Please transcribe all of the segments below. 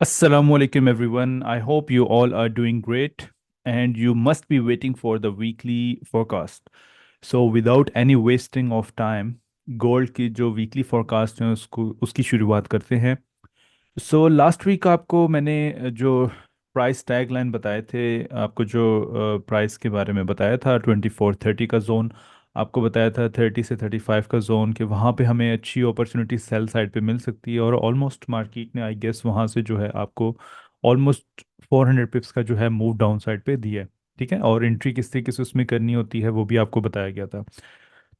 Assalamualaikum everyone. I hope you all are doing great and you must be waiting for the weekly forecast. So without any wasting of time, gold की जो weekly forecast है उसको उसकी शुरुआत करते हैं। So last week आपको मैंने जो प्राइस टैग लाइन बताए थे, आपको जो प्राइस के बारे में बताया था 2430 का जोन, आपको बताया था 30 से 35 का जोन, कि वहाँ पे हमें अच्छी अपॉर्चुनिटी सेल साइड पे मिल सकती है। और ऑलमोस्ट मार्केट ने आई गेस वहाँ से जो है आपको ऑलमोस्ट 400 पिप्स का जो है मूव डाउन साइड पे दिया है। ठीक है, और एंट्री किस तरीके से उसमें करनी होती है वो भी आपको बताया गया था।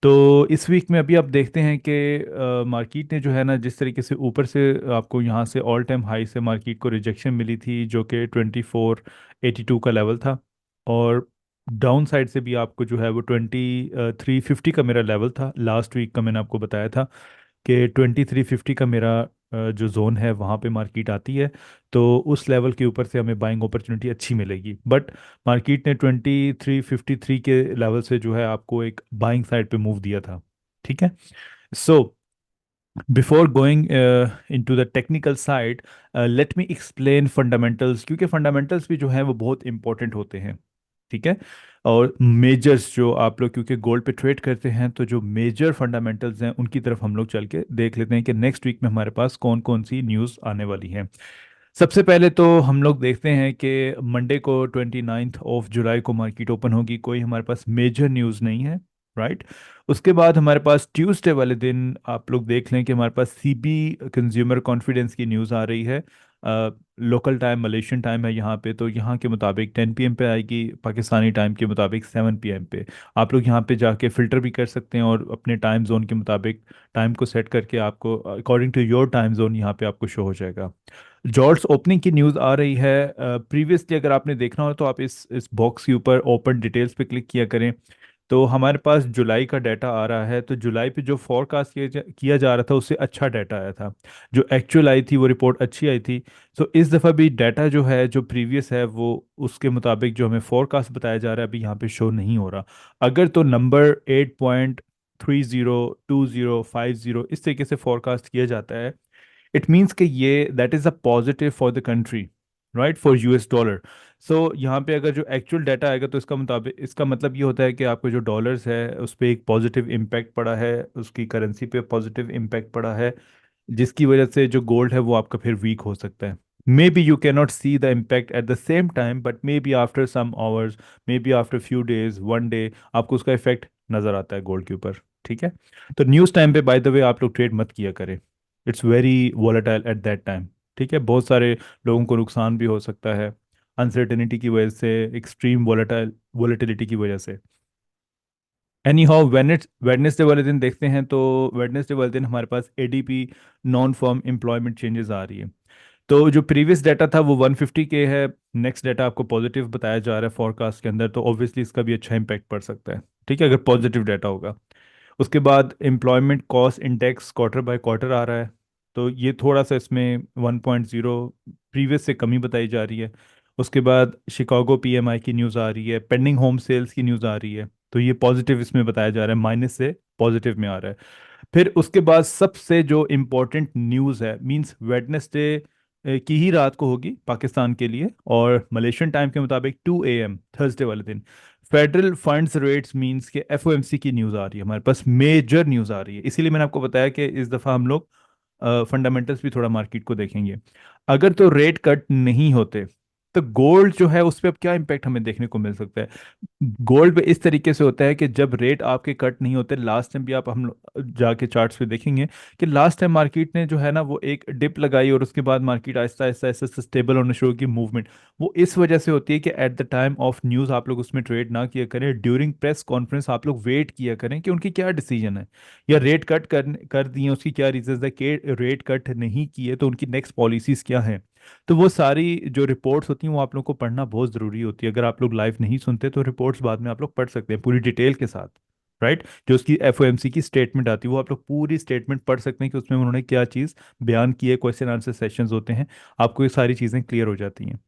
तो इस वीक में अभी आप देखते हैं कि मार्केट ने जो है ना, जिस तरीके से ऊपर से आपको यहाँ से ऑल टाइम हाई से मार्केट को रिजेक्शन मिली थी जो कि 2482 का लेवल था। और डाउन साइड से भी आपको जो है वो 2350 का मेरा लेवल था, लास्ट वीक का मैंने आपको बताया था कि 2350 का मेरा जो जोन है वहाँ पे मार्केट आती है। तो उस लेवल के ऊपर से हमें बाइंग अपॉर्चुनिटी अच्छी मिलेगी। बट मार्केट ने 2353 के लेवल से जो है आपको एक बाइंग साइड पे मूव दिया था। ठीक है। So before going into the technical side, let me explain fundamentals, क्योंकि फंडामेंटल्स भी जो है वो बहुत इंपॉर्टेंट होते हैं। ठीक है। और मेजर्स जो आप लोग क्योंकि गोल्ड पे ट्रेड करते हैं, तो जो मेजर फंडामेंटल्स हैं उनकी तरफ हम लोग चल के देख लेते हैं कि नेक्स्ट वीक में हमारे पास कौन कौन सी न्यूज़ आने वाली है। सबसे पहले तो हम लोग देखते हैं कि मंडे को 29 ऑफ जुलाई को मार्केट ओपन होगी, कोई हमारे पास मेजर न्यूज़ नहीं है। राइट। उसके बाद हमारे पास ट्यूसडे वाले दिन आप लोग देख लें कि हमारे पास सीबी कंज्यूमर कॉन्फिडेंस की न्यूज़ आ रही है। लोकल टाइम मलेशियन टाइम है यहाँ पे, तो यहाँ के मुताबिक 10 PM पे आएगी, पाकिस्तानी टाइम के मुताबिक 7 PM पे। आप लोग यहाँ पे जाके फ़िल्टर भी कर सकते हैं और अपने टाइम जोन के मुताबिक टाइम को सेट करके आपको according to your time zone यहाँ पे आपको शो हो जाएगा। जॉर्ड्स ओपनिंग की न्यूज़ आ रही है। प्रीवियसली अगर आपने देखना हो तो आप इस बॉक्स के ऊपर ओपन डिटेल्स पे क्लिक किया करें। तो हमारे पास जुलाई का डाटा आ रहा है, तो जुलाई पे जो फोरकास्ट किया जा रहा था उससे अच्छा डाटा आया था। जो एक्चुअल आई थी वो रिपोर्ट अच्छी आई थी। तो इस दफ़ा भी डाटा जो है जो प्रीवियस है वो उसके मुताबिक जो हमें फोरकास्ट बताया जा रहा है अभी यहाँ पे शो नहीं हो रहा। अगर तो नंबर 8.30 20 50 इस तरीके से फोरकास्ट किया जाता है, इट मीन्स कि ये that is a positive for the country, right, for US dollar. So यहाँ पे अगर जो एक्चुअल डाटा आएगा तो इसका मुताबिक इसका मतलब ये होता है कि आपको जो डॉलर्स है उस पर एक पॉजिटिव इम्पैक्ट पड़ा है, उसकी करेंसी पे पॉजिटिव इम्पैक्ट पड़ा है, जिसकी वजह से जो गोल्ड है वो आपका फिर वीक हो सकता है। Maybe you can not see the impact at the same time, but maybe after some hours, maybe after few days, 1 day, आपको उसका इफेक्ट नजर आता है गोल्ड के ऊपर। ठीक है। तो न्यूज़ टाइम पे बाय द वे आप लोग ट्रेड मत किया करें, it's very volatile at that time. ठीक है, बहुत सारे लोगों को नुकसान भी हो सकता है अनसर्टेनिटी की वजह से, एक्सट्रीम वॉलेटिलिटी की वजह से। एनी हाउ वेडनेसडे वाले दिन देखते हैं, तो वेडनेसडे वाले दिन हमारे पास ADP non farm employment changes आ रही है। तो जो प्रीवियस डाटा था वो 150 के है, नेक्स्ट डाटा आपको पॉजिटिव बताया जा रहा है फोरकास्ट के अंदर, तो ऑब्वियसली इसका भी अच्छा इंपैक्ट पड़ सकता है। ठीक है, अगर पॉजिटिव डाटा होगा। उसके बाद employment cost index quarter by quarter आ रहा है, तो ये थोड़ा सा इसमें 1.0 प्रीवियस से कमी बताई जा रही है। उसके बाद शिकागो पीएमआई की न्यूज़ आ रही है, पेंडिंग होम सेल्स की न्यूज़ आ रही है, तो ये पॉजिटिव इसमें बताया जा रहा है, माइनस से पॉजिटिव में आ रहा है। फिर उसके बाद सबसे जो इम्पोर्टेंट न्यूज़ है, मींस वेडनेसडे की ही रात को होगी पाकिस्तान के लिए, और मलेशियन टाइम के मुताबिक 2 AM थर्सडे वाले दिन फेडरल फंड्स रेट्स, मींस के एफओएमसी की न्यूज़ आ रही है, हमारे पास मेजर न्यूज़ आ रही है। इसीलिए मैंने आपको बताया कि इस दफ़ा हम लोग फंडामेंटल्स भी थोड़ा मार्केट को देखेंगे। अगर तो रेट कट नहीं होते तो गोल्ड जो है उस पर अब क्या इम्पैक्ट हमें देखने को मिल सकता है। गोल्ड पे इस तरीके से होता है कि जब रेट आपके कट नहीं होते, लास्ट टाइम भी आप हम जाके चार्ट्स पे देखेंगे कि लास्ट टाइम मार्केट ने जो है ना वो एक डिप लगाई और उसके बाद मार्केट आहिस्ता आहिस्ता आहिस्ता स्टेबल होना शुरू की मूवमेंट। वो इस वजह से होती है कि at the time of news आप लोग उसमें ट्रेड ना किया करें, ड्यूरिंग प्रेस कॉन्फ्रेंस आप लोग वेट किया करें कि उनकी क्या डिसीजन है, या रेट कट कर दिए उसकी क्या रीजन है, कि रेट कट नहीं किए तो उनकी नेक्स्ट पॉलिसीज क्या हैं। तो वो सारी जो रिपोर्ट्स होती हैं वो आप लोग को पढ़ना बहुत ज़रूरी होती है। अगर आप लोग लाइव नहीं सुनते तो रिपोर्ट्स बाद में आप लोग पढ़ सकते हैं पूरी डिटेल के साथ। राइट। जो उसकी एफओएमसी की स्टेटमेंट आती है वो आप लोग पूरी स्टेटमेंट पढ़ सकते हैं कि उसमें उन्होंने क्या चीज़ बयान की है, क्वेश्चन आंसर सेशंस होते हैं, आपको ये सारी चीज़ें क्लियर हो जाती हैं।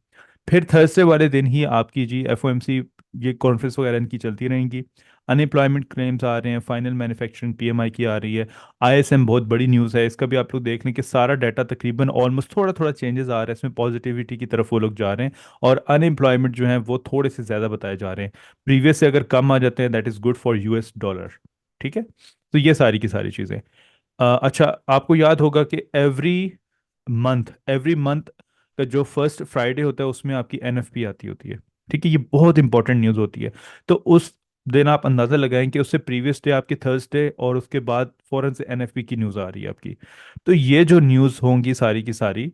फिर थर्सडे वाले दिन ही आपकी जी एफओएमसी ये कॉन्फ्रेंस वगैरह इनकी चलती रहेंगी। अनएम्प्लॉयमेंट क्लेम्स आ रहे हैं, फाइनल मैन्युफैक्चरिंग पीएमआई की आ रही है, आईएसएम बहुत बड़ी न्यूज़ है, इसका भी आप लोग देख लें कि सारा डाटा तकरीबन ऑलमोस्ट थोड़ा थोड़ा चेंजेस आ रहा है, इसमें पॉजिटिविटी की तरफ वो लोग जा रहे हैं। और अनएम्प्लॉयमेंट जो है वो थोड़े से ज़्यादा बताए जा रहे हैं, प्रीवियस से अगर कम आ जाते हैं that is good for US dollar. ठीक है, तो ये सारी की सारी चीज़ें। अच्छा, आपको याद होगा कि एवरी मंथ का जो फर्स्ट फ्राइडे होता है उसमें आपकी एनएफपी आती होती है। ठीक है, ये बहुत इंपॉर्टेंट न्यूज़ होती है। तो उस दिन आप अंदाज़ा लगाएं कि उससे प्रीवियस डे आपकी थर्सडे, और उसके बाद फौरन से एनएफपी की न्यूज़ आ रही है आपकी। तो ये जो न्यूज़ होंगी सारी की सारी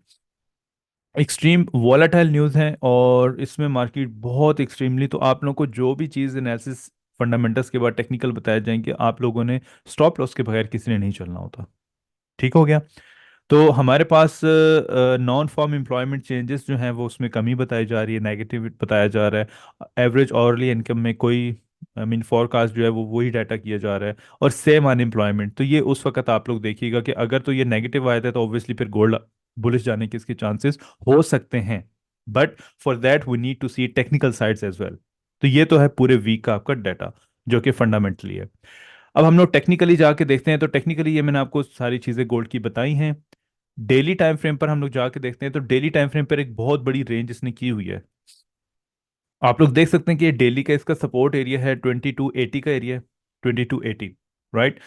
एक्सट्रीम वॉलेटाइल न्यूज़ हैं, और इसमें मार्केट बहुत एक्सट्रीमली, तो आप लोगों को जो भी चीज़ एनालिसिस फंडामेंटल्स के बाद टेक्निकल बताया जाएंगे, आप लोगों ने स्टॉप लॉस के बगैर किसी ने नहीं चलना होता। ठीक हो गया। तो हमारे पास नॉन फॉर्म एम्प्लॉयमेंट चेंजेस जो हैं वो उसमें कमी बताई जा रही है, नेगेटिव बताया जा रहा है। एवरेज आवरली इनकम में कोई आई मीन फोरकास्ट जो है वो वही डाटा किया जा रहा है। और सेम अनएम्प्लॉयमेंट, तो ये उस वक्त आप लोग देखिएगा कि अगर तो ये नेगेटिव आया था तो ऑब्वियसली फिर गोल्ड बुलिश जाने के इसके चांसेस हो सकते हैं। But for that we need to see technical sides as well. तो ये तो है पूरे वीक का आपका डाटा जो कि फंडामेंटली है। अब हम लोग टेक्निकली जाके देखते हैं, तो टेक्निकली ये मैंने आपको सारी चीज़ें गोल्ड की बताई हैं। डेली टाइम फ्रेम पर हम लोग जाके देखते हैं, तो डेली टाइम फ्रेम पर एक बहुत बड़ी रेंज इसने की हुई है। आप लोग देख सकते हैं कि ये डेली का इसका सपोर्ट एरिया है 2280 का एरिया है, 2280, राइट।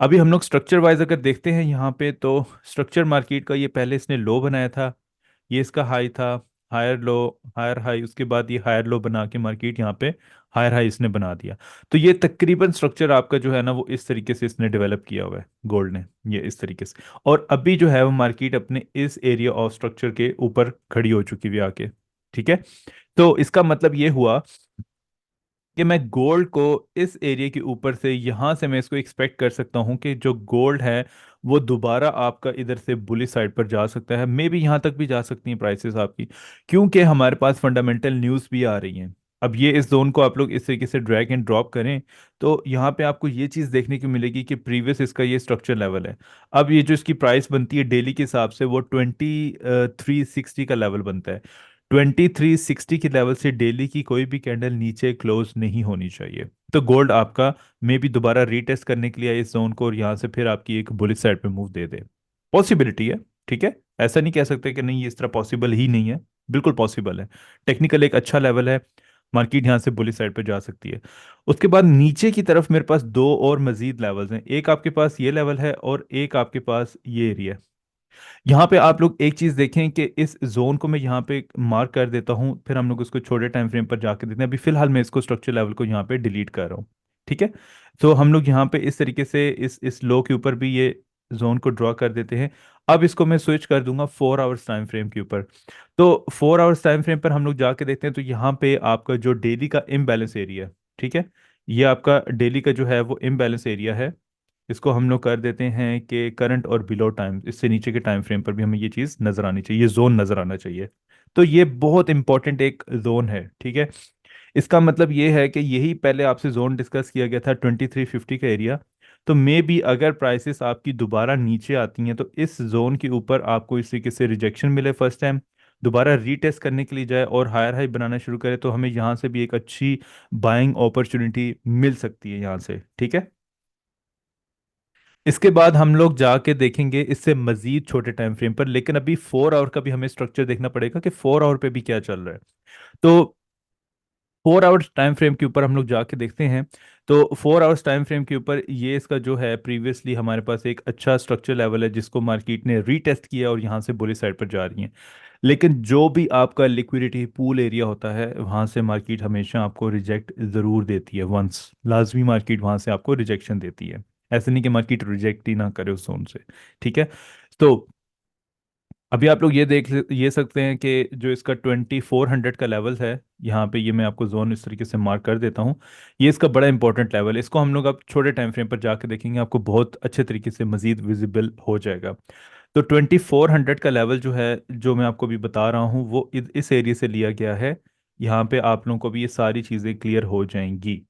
अभी हम लोग स्ट्रक्चर वाइज अगर देखते हैं यहाँ पे, तो स्ट्रक्चर मार्केट का ये पहले इसने लो बनाया था, ये इसका हाई था, हायर लो, हायर हाई, उसके बाद ये हायर लो बना के मार्केट यहाँ पे हायर हाई इसने बना दिया। तो ये तकरीबन स्ट्रक्चर आपका जो है ना वो इस तरीके से इसने डेवलप किया हुआ है गोल्ड ने, ये इस तरीके से। और अभी जो है वो मार्केट अपने इस एरिया ऑफ स्ट्रक्चर के ऊपर खड़ी हो चुकी हुई आके। ठीक है, तो इसका मतलब ये हुआ कि मैं गोल्ड को इस एरिया के ऊपर से यहाँ से मैं इसको एक्सपेक्ट कर सकता हूँ कि जो गोल्ड है वो दोबारा आपका इधर से बुलिश साइड पर जा सकता है, मे बी यहाँ तक भी जा सकती हैं प्राइसेस आपकी, क्योंकि हमारे पास फंडामेंटल न्यूज़ भी आ रही हैं। अब ये इस जोन को आप लोग इस तरीके से ड्रैग एंड ड्रॉप करें, तो यहाँ पे आपको ये चीज़ देखने को मिलेगी कि प्रीवियस इसका ये स्ट्रक्चर लेवल है। अब ये जो इसकी प्राइस बनती है डेली के हिसाब से वो 2360 का लेवल बनता है। 2360 की लेवल से डेली की कोई भी कैंडल नीचे क्लोज नहीं होनी चाहिए। तो गोल्ड आपका मे बी दोबारा रीटेस्ट करने के लिए इस जोन को, और यहाँ से फिर आपकी एक बुलिश साइड पे मूव दे दे, पॉसिबिलिटी है। ठीक है, ऐसा नहीं कह सकते कि नहीं ये इस तरह पॉसिबल ही नहीं है, बिल्कुल पॉसिबल है। टेक्निकल एक अच्छा लेवल है, मार्केट यहाँ से बुलिश साइड पे जा सकती है। उसके बाद नीचे की तरफ मेरे पास दो और मजीद लेवल्स हैं, एक आपके पास ये लेवल है और एक आपके पास ये एरिया। यहाँ पे आप लोग एक चीज देखें कि इस जोन को मैं यहाँ पे मार्क कर देता हूँ, फिर हम लोग उसको छोटे टाइम फ्रेम पर जाके देखते हैं। अभी फिलहाल मैं इसको स्ट्रक्चर लेवल को यहाँ पे डिलीट कर रहा हूँ। ठीक है, तो हम लोग यहाँ पे इस तरीके से इस लो के ऊपर भी ये जोन को ड्रॉ कर देते हैं। अब इसको मैं स्विच कर दूंगा 4 आवर्स टाइम फ्रेम के ऊपर। तो 4 आवर्स टाइम फ्रेम पर हम लोग जाके देखते हैं, तो यहाँ पे आपका जो डेली का इम्बैलेंस एरिया, ठीक है, ये आपका डेली का जो है वो इम्बैलेंस एरिया है। इसको हम लोग कर देते हैं कि करंट और बिलो टाइम, इससे नीचे के टाइम फ्रेम पर भी हमें ये चीज़ नज़र आनी चाहिए, ये जोन नज़र आना चाहिए। तो ये बहुत इंपॉर्टेंट एक जोन है। ठीक है, इसका मतलब ये है कि यही पहले आपसे जोन डिस्कस किया गया था 2350 का एरिया। तो मे बी अगर प्राइसेस आपकी दोबारा नीचे आती हैं तो इस जोन के ऊपर आपको इस तरीके से रिजेक्शन मिले फर्स्ट टाइम, दोबारा रीटेस्ट करने के लिए जाए और हायर हाई बनाना शुरू करे, तो हमें यहाँ से भी एक अच्छी बाइंग अपॉर्चुनिटी मिल सकती है यहाँ से। ठीक है, इसके बाद हम लोग जाके देखेंगे इससे मजीद छोटे टाइम फ्रेम पर, लेकिन अभी 4 आवर का भी हमें स्ट्रक्चर देखना पड़ेगा कि 4 आवर पे भी क्या चल रहा है। तो 4 आवर्स टाइम फ्रेम के ऊपर हम लोग जाके देखते हैं। तो 4 आवर्स टाइम फ्रेम के ऊपर ये इसका जो है प्रीवियसली हमारे पास एक अच्छा स्ट्रक्चर लेवल है जिसको मार्केट ने रीटेस्ट किया और यहाँ से बुलिश साइड पर जा रही है। लेकिन जो भी आपका लिक्विडिटी पूल एरिया होता है वहाँ से मार्केट हमेशा आपको रिजेक्ट ज़रूर देती है, वंस लाजमी मार्केट वहाँ से आपको रिजेक्शन देती है। ऐसे नहीं कि मार्केट रिजेक्ट ही ना करे उस जोन से। ठीक है, तो अभी आप लोग ये सकते हैं कि जो इसका 2400 का लेवल है, यहाँ पे ये मैं आपको जोन इस तरीके से मार्क कर देता हूँ, ये इसका बड़ा इंपॉर्टेंट लेवल है। इसको हम लोग अब छोटे टाइम फ्रेम पर जाके देखेंगे, आपको बहुत अच्छे तरीके से मजीद विजिबल हो जाएगा। तो 2400 का लेवल जो है, जो मैं आपको अभी बता रहा हूँ, वो इस एरिया से लिया गया है। यहाँ पे आप लोगों को भी ये सारी चीज़ें क्लियर हो जाएंगी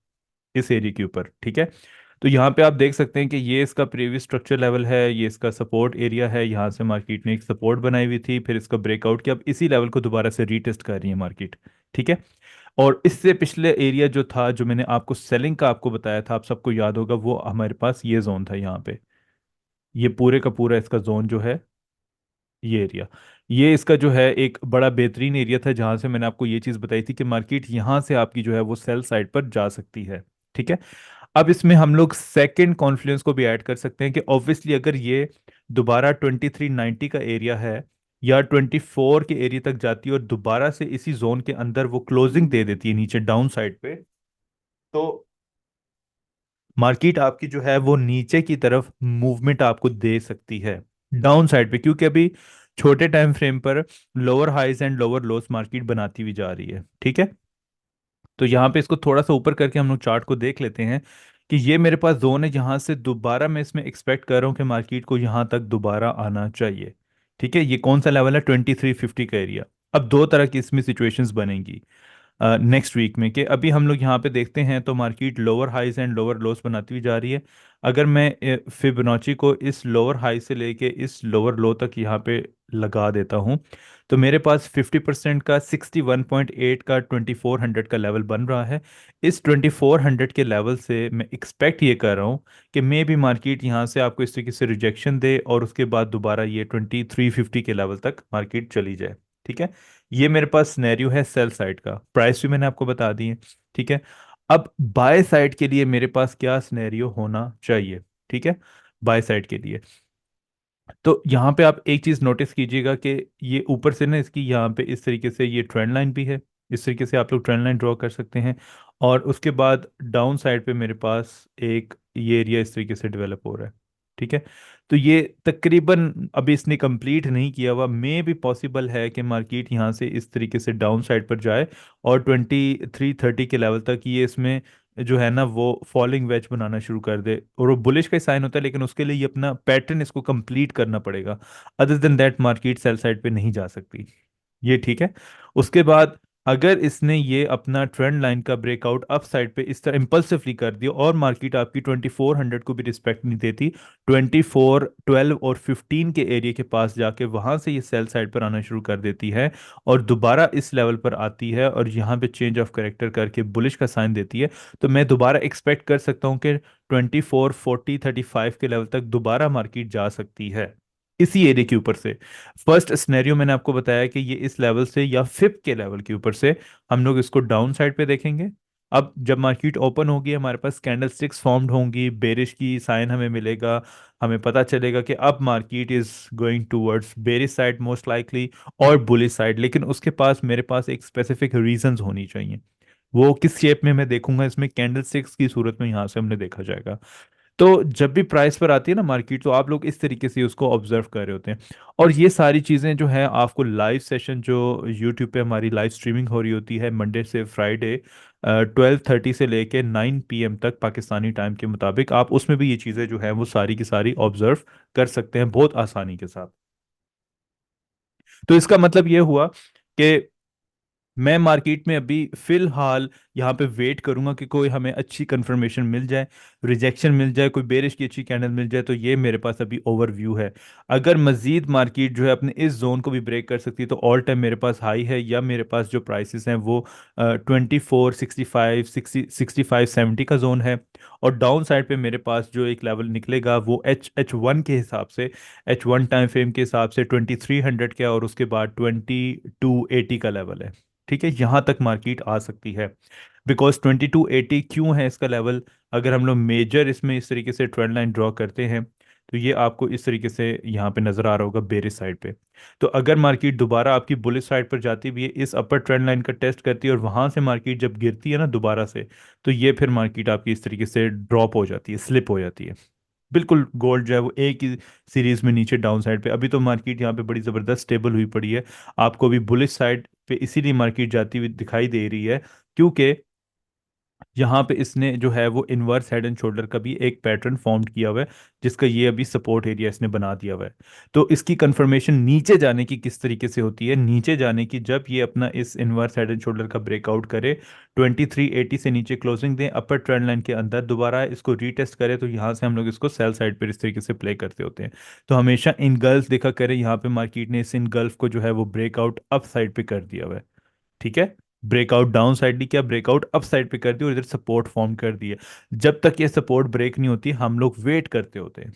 इस एरिया के ऊपर। ठीक है, तो यहाँ पे आप देख सकते हैं कि ये इसका प्रीवियस स्ट्रक्चर लेवल है, ये इसका सपोर्ट एरिया है, यहाँ से मार्केट ने एक सपोर्ट बनाई हुई थी, फिर इसका ब्रेकआउट किया, अब इसी लेवल को दोबारा से रीटेस्ट कर रही है मार्केट। ठीक है, और इससे पिछले एरिया जो था, जो मैंने आपको सेलिंग का आपको बताया था, आप सबको याद होगा, वो हमारे पास ये जोन था यहाँ पे। ये पूरे का पूरा इसका जोन जो है, ये एरिया, ये इसका जो है एक बड़ा बेहतरीन एरिया था, जहां से मैंने आपको ये चीज बताई थी कि मार्केट यहां से आपकी जो है वो सेल साइड पर जा सकती है। ठीक है। अब इसमें हम लोग सेकंड कॉन्फ्लुएंस को भी ऐड कर सकते हैं कि ऑब्वियसली अगर ये दोबारा 2390 का एरिया है या 24 के एरिया तक जाती है और दोबारा से इसी जोन के अंदर वो क्लोजिंग दे देती है नीचे डाउन साइड पे, तो मार्केट आपकी जो है वो नीचे की तरफ मूवमेंट आपको दे सकती है डाउन साइड पे, क्योंकि अभी छोटे टाइम फ्रेम पर lower highs and lower lows market बनाती हुई जा रही है। ठीक है। तो यहाँ पे इसको थोड़ा सा ऊपर करके हम लोग चार्ट को देख लेते हैं कि ये मेरे पास जोन है जहाँ से दोबारा मैं इसमें एक्सपेक्ट कर रहा हूँ कि मार्केट को यहाँ तक दोबारा आना चाहिए। ठीक है। ये कौन सा लेवल है? 2350 का एरिया। अब दो तरह की इसमें सिचुएशंस बनेंगी नेक्स्ट वीक में, कि अभी हम लोग यहाँ पे देखते हैं तो market lower highs and lower lows बनाती हुई जा रही है। अगर मैं फिबोनाची को इस लोअर हाई से लेके इस लोअर लो तक यहाँ पे लगा देता हूँ, तो मेरे पास 50% का 61.8 का 2400 का लेवल बन रहा है। इस 2400 के लेवल से मैं एक्सपेक्ट ये कर रहा हूँ कि मे भी मार्केट यहाँ से आपको इस तरीके से रिजेक्शन दे और उसके बाद दोबारा ये 2350 के लेवल तक मार्केट चली जाए। ठीक है। ये मेरे पास सिनेरियो है सेल साइड का, प्राइस भी मैंने आपको बता दी है। ठीक है। अब बाय साइड के लिए मेरे पास क्या सिनेरियो होना चाहिए? ठीक है। बाय साइड के लिए, तो यहाँ पे आप एक चीज नोटिस कीजिएगा कि ये ऊपर से ना इसकी यहाँ पे इस तरीके से ये ट्रेंड लाइन भी है। इस तरीके से आप लोग ट्रेंड लाइन ड्रॉ कर सकते हैं। और उसके बाद डाउन साइड पे मेरे पास एक ये एरिया इस तरीके से डेवलप हो रहा है। ठीक है। तो ये तकरीबन अभी इसने कंप्लीट नहीं किया हुआ, मे भी पॉसिबल है कि मार्केट यहाँ से इस तरीके से डाउन साइड पर जाए और 2330 के लेवल तक ये इसमें जो है ना वो फॉलिंग वेज बनाना शुरू कर दे, और वो बुलिश का साइन होता है, लेकिन उसके लिए ये अपना पैटर्न इसको कंप्लीट करना पड़ेगा। Other than that market sell side पे नहीं जा सकती। ये ठीक है। उसके बाद अगर इसने ये अपना ट्रेंड लाइन का ब्रेकआउट अप साइड पे इस तरह इंपल्सिवली कर दिया और मार्केट आपकी 2400 को भी रिस्पेक्ट नहीं देती, 2412 और 15 के एरिया के पास जाके वहां से ये सेल साइड पर आना शुरू कर देती है और दोबारा इस लेवल पर आती है और यहाँ पे चेंज ऑफ करेक्टर करके बुलिश का साइन देती है, तो मैं दोबारा एक्सपेक्ट कर सकता हूँ कि 2440 35 के लेवल तक दोबारा मार्केट जा सकती है इसी एरिया के ऊपर से। फर्स्ट सिनेरियो मैंने आपको बताया कि ये इस लेवल से या फिफ्थ के लेवल के ऊपर से हम लोग इसको डाउन साइड पे देखेंगे। अब जब मार्केट ओपन होगी हमारे पास कैंडल स्टिक्स फॉर्म्ड होंगी, बेरिश की साइन हमें मिलेगा, हमें पता चलेगा कि अब market is going towards bearish side most likely और बुलिश साइड, लेकिन उसके पास मेरे पास एक स्पेसिफिक रीजंस होनी चाहिए। वो किस शेप में मैं देखूंगा, इसमें कैंडल स्टिक्स की सूरत में यहाँ से हमने देखा जाएगा। तो जब भी प्राइस पर आती है ना मार्केट, तो आप लोग इस तरीके से उसको ऑब्जर्व कर रहे होते हैं। और ये सारी चीज़ें जो है आपको लाइव सेशन जो यूट्यूब पे हमारी लाइव स्ट्रीमिंग हो रही होती है मंडे से फ्राइडे 12:30 से लेके 9 PM तक पाकिस्तानी टाइम के मुताबिक, आप उसमें भी ये चीज़ें जो है वो सारी की सारी ऑब्जर्व कर सकते हैं बहुत आसानी के साथ। तो इसका मतलब ये हुआ कि मैं मार्केट में अभी फिलहाल यहाँ पे वेट करूंगा कि कोई हमें अच्छी कंफर्मेशन मिल जाए, रिजेक्शन मिल जाए, कोई बेरिश की अच्छी कैंडल मिल जाए, तो ये मेरे पास अभी ओवरव्यू है। अगर मजीद मार्केट जो है अपने इस जोन को भी ब्रेक कर सकती है तो ऑल टाइम मेरे पास हाई है, या मेरे पास जो प्राइसेस हैं वो 2465 65 70 का जोन है। और डाउन साइड पे मेरे पास जो एक लेवल निकलेगा वो H1 के हिसाब से, H1 टाइम फ्रेम के हिसाब से 2300 का, और उसके बाद 2280 का लेवल है। ठीक है। यहाँ तक मार्केट आ सकती है। बिकॉज 2280 क्यों है इसका लेवल? अगर हम लोग मेजर इसमें इस तरीके से ट्रेंड लाइन ड्रॉ करते हैं तो ये आपको इस तरीके से यहाँ पे नजर आ रहा होगा बेरिश साइड पे। तो अगर मार्केट दोबारा आपकी बुलिश साइड पर जाती भी है, इस अपर ट्रेंड लाइन का टेस्ट करती है और वहां से मार्केट जब गिरती है ना दोबारा से, तो ये फिर मार्केट आपकी इस तरीके से ड्रॉप हो जाती है, स्लिप हो जाती है। बिल्कुल गोल्ड जो है वो एक ही सीरीज में नीचे डाउन साइड पे, अभी तो मार्केट यहाँ पे बड़ी ज़बरदस्त स्टेबल हुई पड़ी है। आपको अभी बुलिश साइड पे इसीलिए मार्केट जाती हुई दिखाई दे रही है क्योंकि यहाँ पे इसने जो है वो इनवर्स हेड एंड शोल्डर का भी एक पैटर्न फॉर्म किया हुआ है, जिसका ये अभी सपोर्ट एरिया इसने बना दिया हुआ है। तो इसकी कंफर्मेशन नीचे जाने की किस तरीके से होती है? नीचे जाने की जब ये अपना इस इनवर्स हेड एंड शोल्डर का ब्रेकआउट करे, 2380 से नीचे क्लोजिंग दें, अपर ट्रेंड लाइन के अंदर दोबारा इसको रीटेस्ट करे, तो यहाँ से हम लोग इसको सेल साइड पर इस तरीके से प्ले करते होते हैं। तो हमेशा इन गल्फ देखा करें, यहाँ पे मार्केट ने इस इन गल्फ को जो है वो ब्रेकआउट अप साइड पे कर दिया हुआ है। ठीक है। ब्रेकआउट डाउन साइड नहीं किया, ब्रेकआउट अप साइड पे कर दी और इधर सपोर्ट फॉर्म कर दिया। जब तक ये सपोर्ट ब्रेक नहीं होती हम लोग वेट करते होते हैं।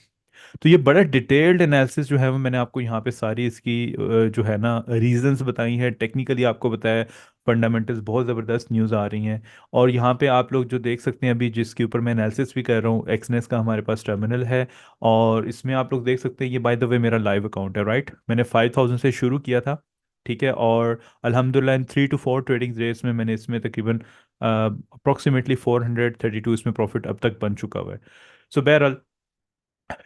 तो ये बड़ा डिटेल्ड एनालिसिस जो है वो मैंने आपको यहाँ पे सारी इसकी जो है ना रीजंस बताई है, टेक्निकली आपको बताया। फंडामेंटल्स बहुत ज़बरदस्त न्यूज़ आ रही हैं। और यहाँ पे आप लोग जो देख सकते हैं अभी जिसके ऊपर मैं एनालिसिस भी कर रहा हूँ, एक्सनेस का हमारे पास टर्मिनल है। और इसमें आप लोग देख सकते हैं, ये बाय द वे मेरा लाइव अकाउंट है, राइट। मैंने 5,000 से शुरू किया था, ठीक है। और अल्हम्दुलिल्लाह इन 3 to 4 ट्रेडिंग डेज में मैंने इसमें तकरीबन अप्रॉक्सीमेटली 432 इसमें प्रॉफिट अब तक बन चुका हुआ है। सो बहरहाल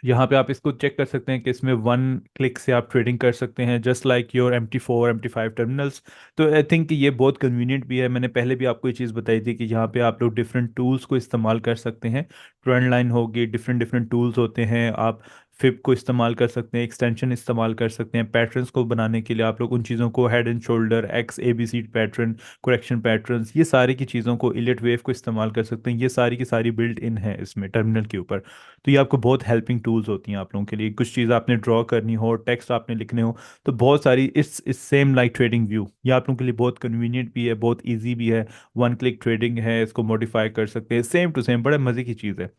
यहाँ पे आप इसको चेक कर सकते हैं कि इसमें 1 क्लिक से आप ट्रेडिंग कर सकते हैं, just like your MT4 MT5 terminals. तो आई थिंक ये बहुत कन्वीनियंट भी है। मैंने पहले भी आपको ये चीज़ बताई थी कि यहाँ पे आप लोग डिफरेंट टूल्स को इस्तेमाल कर सकते हैं। ट्रेंड लाइन होगी, डिफरेंट डिफरेंट टूल्स होते हैं, आप फिब को इस्तेमाल कर सकते हैं, एक्सटेंशन इस्तेमाल कर सकते हैं, पैटर्न्स को बनाने के लिए आप लोग उन चीज़ों को head and shoulder, XABC pattern, correction patterns, ये सारी की चीज़ों को, इलिट वेव को इस्तेमाल कर सकते हैं। ये सारी की सारी बिल्ट इन है इसमें टर्मिनल के ऊपर। तो ये आपको बहुत हेल्पिंग टूल्स होती हैं आप लोगों के लिए। कुछ चीज़ आपने ड्रॉ करनी हो, टेक्स्ट आपने लिखने हो, तो बहुत सारी इस सेम लाइक ट्रेडिंग व्यू, ये आप लोगों के लिए बहुत कन्वीनियंट भी है, बहुत इजी भी है। 1 क्लिक ट्रेडिंग है, इसको मॉडिफाई कर सकते हैं सेम टू सेम, बड़े मज़े की चीज़ है।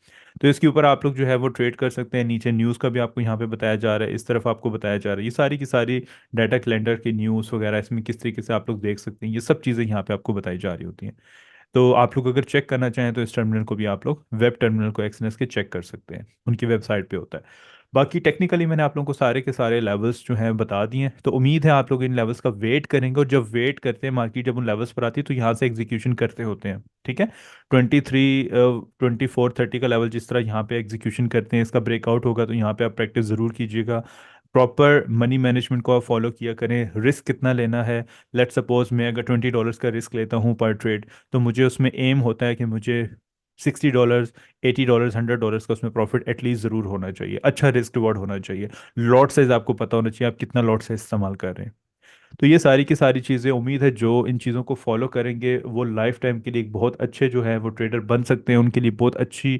तो इसके ऊपर आप लोग जो है वो ट्रेड कर सकते हैं। नीचे न्यूज़ का भी आपको यहाँ पे बताया जा रहा है, इस तरफ आपको बताया जा रहा है, ये सारी की सारी डाटा कैलेंडर की न्यूज़ वगैरह इसमें किस तरीके से आप लोग देख सकते हैं, ये सब चीज़ें यहाँ पे आपको बताई जा रही होती हैं। तो आप लोग अगर चेक करना चाहें तो इस टर्मिनल को भी आप लोग वेब टर्मिनल को एक्सनेस के चेक कर सकते हैं, उनकी वेबसाइट पे होता है। बाकी टेक्निकली मैंने आप लोगों को सारे के सारे लेवल्स जो हैं बता दिए हैं। तो उम्मीद है आप लोग इन लेवल्स का वेट करेंगे, और जब वेट करते हैं मार्केट जब उन लेवल्स पर आती है तो यहाँ से एग्जीक्यूशन करते होते हैं, ठीक है। 24 30 का लेवल जिस तरह यहाँ पे एग्जीक्यूशन करते हैं, इसका ब्रेकआउट होगा तो यहाँ पे आप प्रैक्टिस ज़रूर कीजिएगा। प्रॉपर मनी मैनेजमेंट को आप फॉलो किया करें, रिस्क कितना लेना है। लेट सपोज मैं अगर $20 का रिस्क लेता हूँ पर ट्रेड, तो मुझे उसमें एम होता है कि मुझे $60, $80, $100 का उसमें प्रॉफिट एटलीस्ट ज़रूर होना चाहिए, अच्छा रिस्क रिवॉर्ड होना चाहिए। लॉट साइज आपको पता होना चाहिए आप कितना लॉट साइज इस्तेमाल कर रहे हैं। तो ये सारी की सारी चीज़ें, उम्मीद है जो इन चीज़ों को फॉलो करेंगे वो लाइफ टाइम के लिए एक बहुत अच्छे जो है वो ट्रेडर बन सकते हैं। उनके लिए बहुत अच्छी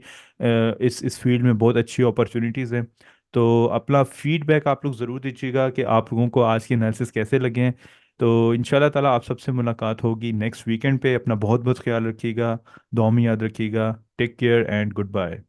इस फील्ड में बहुत अच्छी अपॉर्चुनिटीज़ हैं। तो अपना फीडबैक आप लोग ज़रूर दीजिएगा कि आप लोगों को आज की एनालिसिस कैसे लगे हैं। तो इंशाल्लाह ताला आप सबसे मुलाकात होगी नेक्स्ट वीकेंड पे। अपना बहुत बहुत ख्याल रखिएगा, दुआ में याद रखिएगा। Take care and good bye.